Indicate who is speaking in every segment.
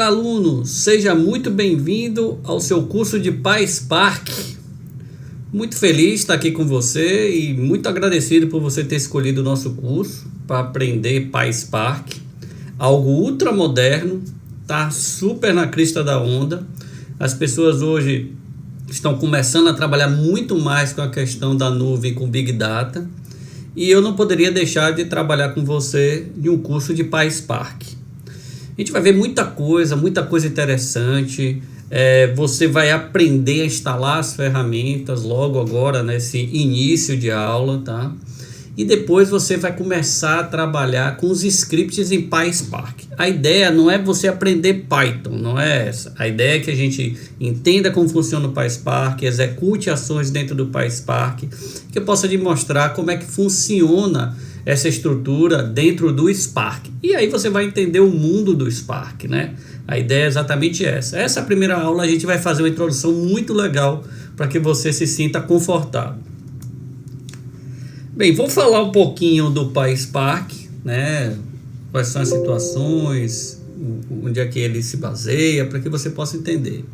Speaker 1: Olá, aluno! Seja muito bem-vindo ao seu curso de PySpark. Muito feliz de estar aqui com você e muito agradecido por você ter escolhido o nosso curso para aprender PySpark. Algo ultra moderno, tá super na crista da onda. As pessoas hoje estão começando a trabalhar muito mais com a questão da nuvem, com Big Data. E eu não poderia deixar de trabalhar com você em um curso de PySpark. A gente vai ver muita coisa interessante. Você vai aprender a instalar as ferramentas logo agora nesse início de aula, tá? E depois você vai começar a trabalhar com os scripts em PySpark. A ideia não é você aprender Python, não é essa. A ideia é que a gente entenda como funciona o PySpark, execute ações dentro do PySpark, que eu possa te mostrar como é que funciona essa estrutura dentro do Spark. E aí você vai entender o mundo do Spark, né? A ideia é exatamente essa. Essa primeira aula a gente vai fazer uma introdução muito legal para que você se sinta confortável. Bem, vou falar um pouquinho do PySpark, né? Quais são as situações, onde é que ele se baseia, para que você possa entender.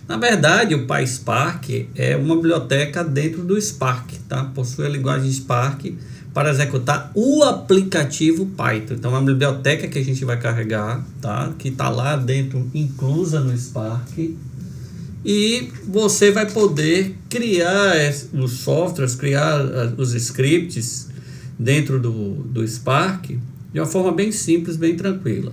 Speaker 1: Na verdade, o PySpark é uma biblioteca dentro do Spark, tá? Possui a linguagem Spark para executar o aplicativo Python. Então, é uma biblioteca que a gente vai carregar, tá? Que está lá dentro, inclusa no Spark. E você vai poder criar os softwares, criar os scripts dentro do Spark de uma forma bem simples, bem tranquila.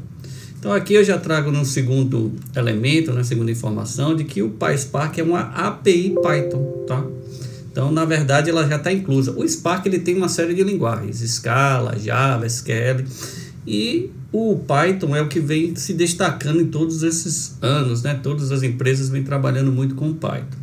Speaker 1: Então aqui eu já trago no segundo elemento, na segunda informação, de que o PySpark é uma API Python, tá? Então, na verdade, ela já está inclusa. O Spark ele tem uma série de linguagens, Scala, Java, SQL, e o Python é o que vem se destacando em todos esses anos, né? Todas as empresas vêm trabalhando muito com o Python.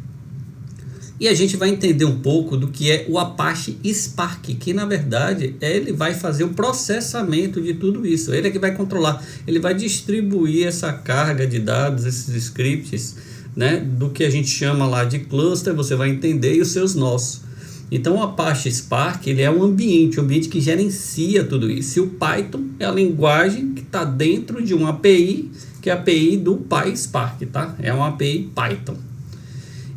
Speaker 1: E a gente vai entender um pouco do que é o Apache Spark, que na verdade ele vai fazer o processamento de tudo isso. Ele é que vai controlar, ele vai distribuir essa carga de dados, esses scripts, né? Do que a gente chama lá de cluster, você vai entender, e os seus nós. Então o Apache Spark ele é um ambiente que gerencia tudo isso. E o Python é a linguagem que está dentro de uma API, que é a API do PySpark, tá? É uma API Python.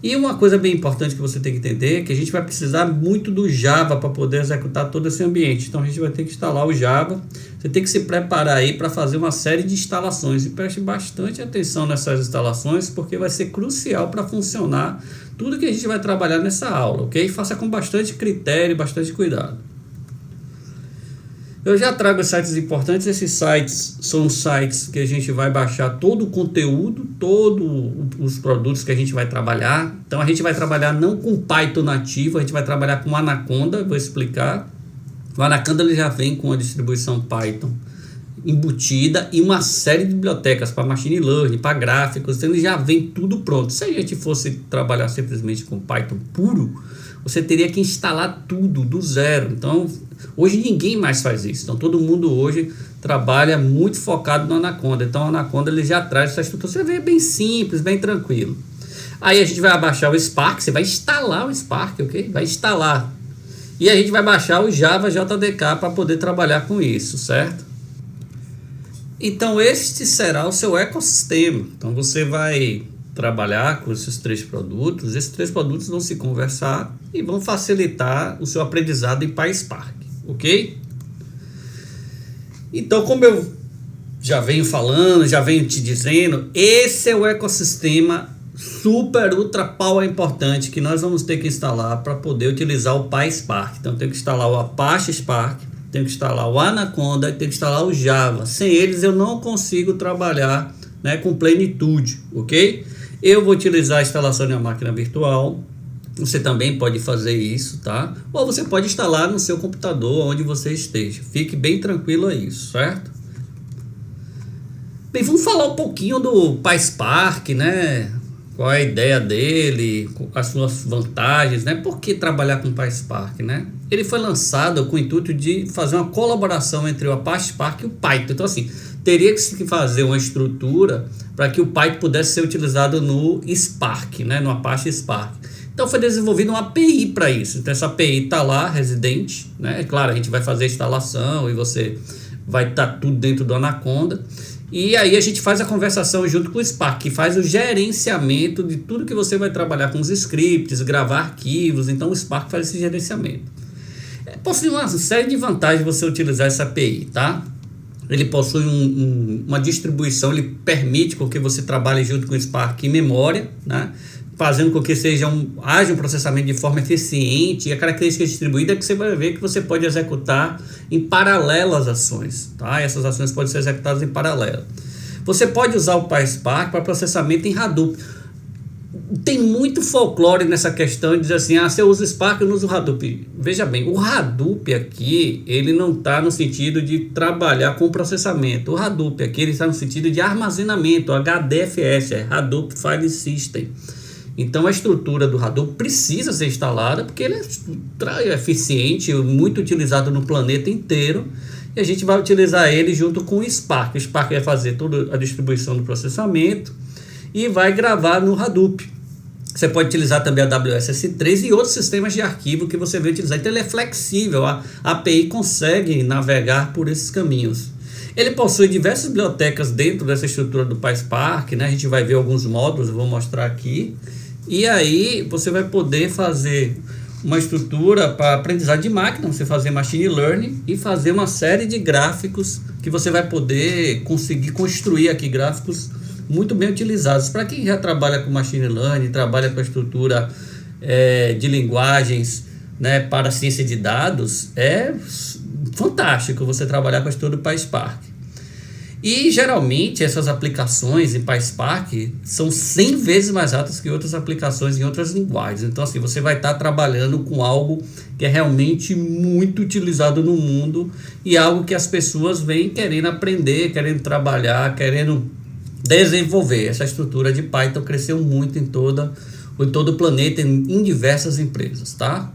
Speaker 1: E uma coisa bem importante que você tem que entender é que a gente vai precisar muito do Java para poder executar todo esse ambiente. Então a gente vai ter que instalar o Java. Você tem que se preparar aí para fazer uma série de instalações. E preste bastante atenção nessas instalações, porque vai ser crucial para funcionar tudo que a gente vai trabalhar nessa aula, ok? Faça com bastante critério, bastante cuidado. Eu já trago sites importantes. Esses sites são sites que a gente vai baixar todo o conteúdo, todos os produtos que a gente vai trabalhar. Então a gente vai trabalhar não com Python nativo, a gente vai trabalhar com Anaconda, vou explicar. O Anaconda ele já vem com a distribuição Python embutida e uma série de bibliotecas para machine learning, para gráficos, então ele já vem tudo pronto. Se a gente fosse trabalhar simplesmente com Python puro, você teria que instalar tudo do zero. Então hoje ninguém mais faz isso. Então todo mundo hoje trabalha muito focado no Anaconda. Então o Anaconda ele já traz essa estrutura. Você vê bem simples, bem tranquilo. Aí a gente vai abaixar o Spark, você vai instalar o Spark, ok? Vai instalar. E a gente vai baixar o Java JDK para poder trabalhar com isso, certo? Então este será o seu ecossistema. Então você vai trabalhar com esses três produtos. Esses três produtos vão se conversar e vão facilitar o seu aprendizado em PySpark, ok? Então, como eu já venho falando, já venho te dizendo, esse é o ecossistema super, ultra, power importante que nós vamos ter que instalar para poder utilizar o PySpark. Então, tem que instalar o Apache Spark, tem que instalar o Anaconda e tem que instalar o Java. Sem eles, eu não consigo trabalhar, né, com plenitude, ok? Eu vou utilizar a instalação de uma máquina virtual. Você também pode fazer isso, tá? Ou você pode instalar no seu computador, onde você esteja. Fique bem tranquilo a isso, certo? Bem, vamos falar um pouquinho do PySpark, né? Qual é a ideia dele, as suas vantagens, né? Por que trabalhar com PySpark, né? Ele foi lançado com o intuito de fazer uma colaboração entre o Apache Spark e o Python. Então, assim, teria que se fazer uma estrutura para que o Python pudesse ser utilizado no Spark, né? No Apache Spark. Então foi desenvolvida uma API para isso. Então essa API está lá, residente, né? É claro, a gente vai fazer a instalação e você vai estar tudo dentro do Anaconda. E aí a gente faz a conversação junto com o Spark, que faz o gerenciamento de tudo que você vai trabalhar com os scripts, gravar arquivos. Então o Spark faz esse gerenciamento. Possui uma série de vantagens você utilizar essa API, tá? Ele possui uma distribuição, ele permite com que você trabalhe junto com o Spark em memória, né? Fazendo com que haja um processamento de forma eficiente. E a característica distribuída é que você vai ver que você pode executar em paralelo as ações, tá? Essas ações podem ser executadas em paralelo. Você pode usar o PySpark para processamento em Hadoop. Tem muito folclore nessa questão de dizer assim, se eu uso Spark, eu não uso o Hadoop. Veja bem, o Hadoop aqui, ele não está no sentido de trabalhar com processamento. O Hadoop aqui, ele está no sentido de armazenamento, HDFS, Hadoop File System. Então a estrutura do Hadoop precisa ser instalada, porque ele é eficiente, muito utilizado no planeta inteiro, e a gente vai utilizar ele junto com o Spark. O Spark vai fazer toda a distribuição do processamento e vai gravar no Hadoop. Você pode utilizar também a AWS S3 e outros sistemas de arquivo que você vai utilizar. Então ele é flexível, a API consegue navegar por esses caminhos. Ele possui diversas bibliotecas dentro dessa estrutura do PySpark, né? A gente vai ver alguns módulos, eu vou mostrar aqui. E aí você vai poder fazer uma estrutura para aprendizagem de máquina, você fazer machine learning e fazer uma série de gráficos que você vai poder conseguir construir aqui gráficos muito bem utilizados. Para quem já trabalha com machine learning, trabalha com a estrutura de linguagens, né, para a ciência de dados, é fantástico você trabalhar com a estrutura do PySpark. E geralmente essas aplicações em PySpark são 100 vezes mais rápidas que outras aplicações em outras linguagens. Então assim, você vai estar trabalhando com algo que é realmente muito utilizado no mundo e algo que as pessoas vêm querendo aprender, querendo trabalhar, querendo desenvolver. Essa estrutura de Python cresceu muito em todo o planeta, em diversas empresas, tá?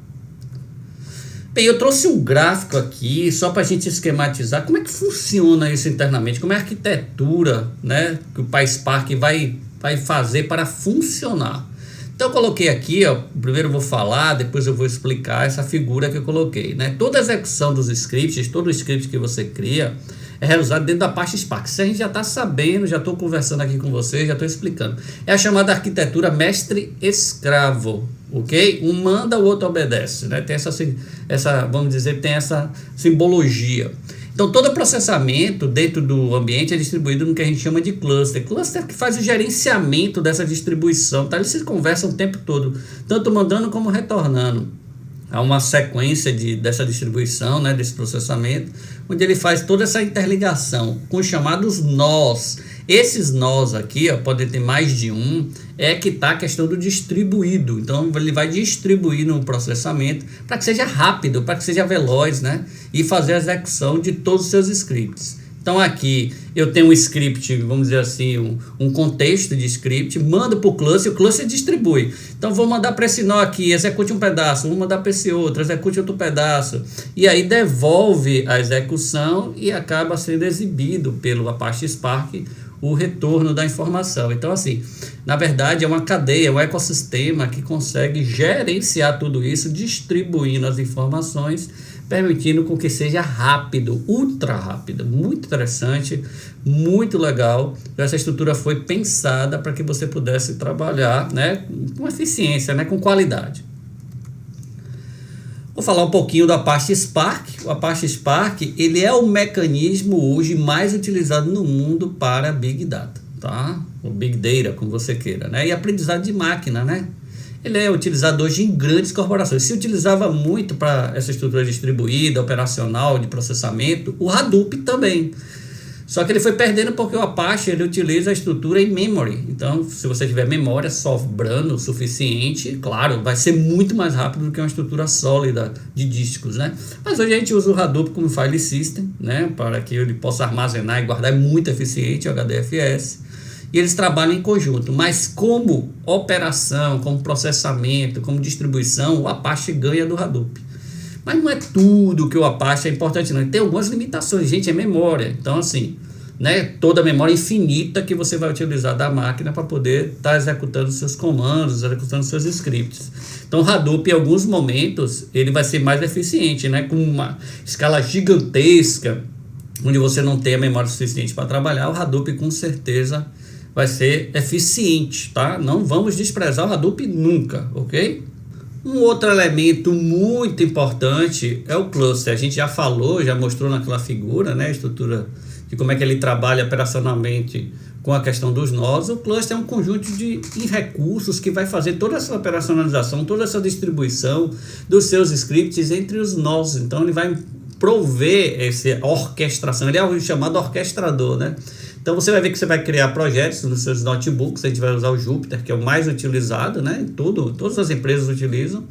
Speaker 1: Bem, eu trouxe um gráfico aqui só para a gente esquematizar como é que funciona isso internamente, como é a arquitetura, né, que o PySpark vai fazer para funcionar. Então eu coloquei aqui, primeiro eu vou falar, depois eu vou explicar essa figura que eu coloquei, né? Toda a execução dos scripts, todo o script que você cria é realizado dentro da parte Spark. Isso a gente já está sabendo, já estou conversando aqui com vocês, já estou explicando. É a chamada arquitetura mestre-escravo, ok? Um manda, o outro obedece, né? Tem essa, vamos dizer, tem essa simbologia. Então, todo o processamento dentro do ambiente é distribuído no que a gente chama de cluster. Cluster que faz o gerenciamento dessa distribuição, tá? Eles se conversam o tempo todo, tanto mandando como retornando. Há uma sequência dessa distribuição, né, desse processamento, onde ele faz toda essa interligação com os chamados nós. Esses nós aqui, podem ter mais de um, é que está a questão do distribuído. Então ele vai distribuir no processamento para que seja rápido, para que seja veloz, né, e fazer a execução de todos os seus scripts. Então aqui eu tenho um script, vamos dizer assim, um contexto de script, mando para o cluster, e o cluster distribui. Então vou mandar para esse nó aqui, execute um pedaço, vou mandar para esse outro, execute outro pedaço. E aí devolve a execução e acaba sendo exibido pelo Apache Spark o retorno da informação. Então assim, na verdade é uma cadeia, um ecossistema que consegue gerenciar tudo isso, distribuindo as informações, permitindo com que seja rápido, ultra rápido, muito interessante, muito legal. Essa estrutura foi pensada para que você pudesse trabalhar, né, com eficiência, né, com qualidade. Vou falar um pouquinho do Apache Spark. O Apache Spark, ele é o mecanismo hoje mais utilizado no mundo para Big Data, tá? O Big Data, como você queira, né? E aprendizado de máquina, né? Ele é utilizado hoje em grandes corporações. Se utilizava muito para essa estrutura distribuída, operacional, de processamento, o Hadoop também. Só que ele foi perdendo porque o Apache ele utiliza a estrutura em memory. Então, se você tiver memória sobrando o suficiente, claro, vai ser muito mais rápido do que uma estrutura sólida de discos, né? Mas hoje a gente usa o Hadoop como file system, né? Para que ele possa armazenar e guardar, é muito eficiente o HDFS. E eles trabalham em conjunto, mas como operação, como processamento, como distribuição, o Apache ganha do Hadoop. Mas não é tudo que o Apache é importante, não. Tem algumas limitações, gente, é memória. Então, assim, né, toda a memória infinita que você vai utilizar da máquina para poder estar executando seus comandos, executando seus scripts. Então, o Hadoop, em alguns momentos, ele vai ser mais eficiente, né, com uma escala gigantesca onde você não tem a memória suficiente para trabalhar, o Hadoop com certeza vai ser eficiente, tá? Não vamos desprezar o Hadoop nunca, ok? Um outro elemento muito importante é o cluster. A gente já falou, já mostrou naquela figura, né, a estrutura de como é que ele trabalha operacionalmente com a questão dos nós. O cluster é um conjunto de recursos que vai fazer toda essa operacionalização, toda essa distribuição dos seus scripts entre os nós. Então ele vai prover essa orquestração, ele é o chamado orquestrador, né? Então você vai ver que você vai criar projetos nos seus notebooks, a gente vai usar o Jupyter, que é o mais utilizado, né? Todas as empresas utilizam.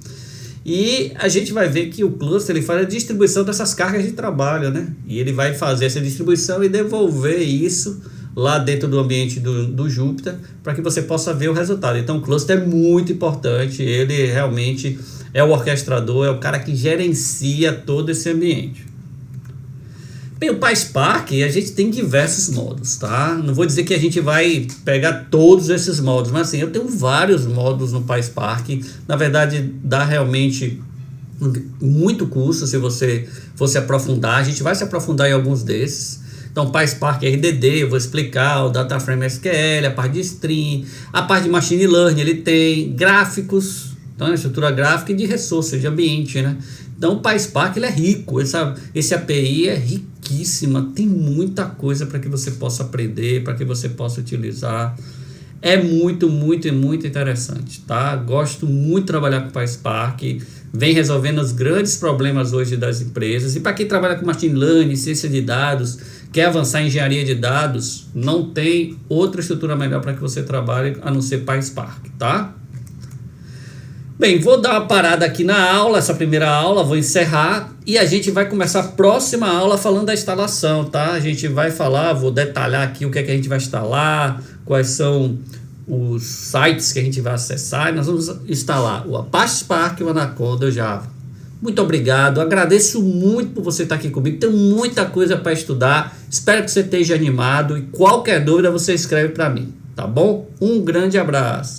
Speaker 1: E a gente vai ver que o cluster ele faz a distribuição dessas cargas de trabalho, né? E ele vai fazer essa distribuição e devolver isso lá dentro do ambiente do Jupyter para que você possa ver o resultado. Então o cluster é muito importante, ele realmente é o orquestrador, é o cara que gerencia todo esse ambiente. Bem, o PySpark, a gente tem diversos modos, tá? Não vou dizer que a gente vai pegar todos esses modos, mas assim, eu tenho vários modos no PySpark. Na verdade, dá realmente muito custo se você fosse aprofundar. A gente vai se aprofundar em alguns desses. Então, PySpark RDD, eu vou explicar, o DataFrame SQL, a parte de stream, a parte de Machine Learning, ele tem gráficos, então, estrutura gráfica e de recursos, de ambiente, né? Então o PySpark ele é rico, esse API é riquíssima, tem muita coisa para que você possa aprender, para que você possa utilizar. É muito interessante, tá? Gosto muito de trabalhar com PySpark, vem resolvendo os grandes problemas hoje das empresas. E para quem trabalha com Machine Learning, ciência de dados, quer avançar em engenharia de dados, não tem outra estrutura melhor para que você trabalhe a não ser PySpark, tá? Bem, vou dar uma parada aqui na aula, essa primeira aula, vou encerrar e a gente vai começar a próxima aula falando da instalação, tá? A gente vai falar, vou detalhar aqui o que é que a gente vai instalar, quais são os sites que a gente vai acessar e nós vamos instalar o Apache Spark e o Anaconda Java. Muito obrigado, agradeço muito por você estar aqui comigo, tem muita coisa para estudar, espero que você esteja animado e qualquer dúvida você escreve para mim, tá bom? Um grande abraço.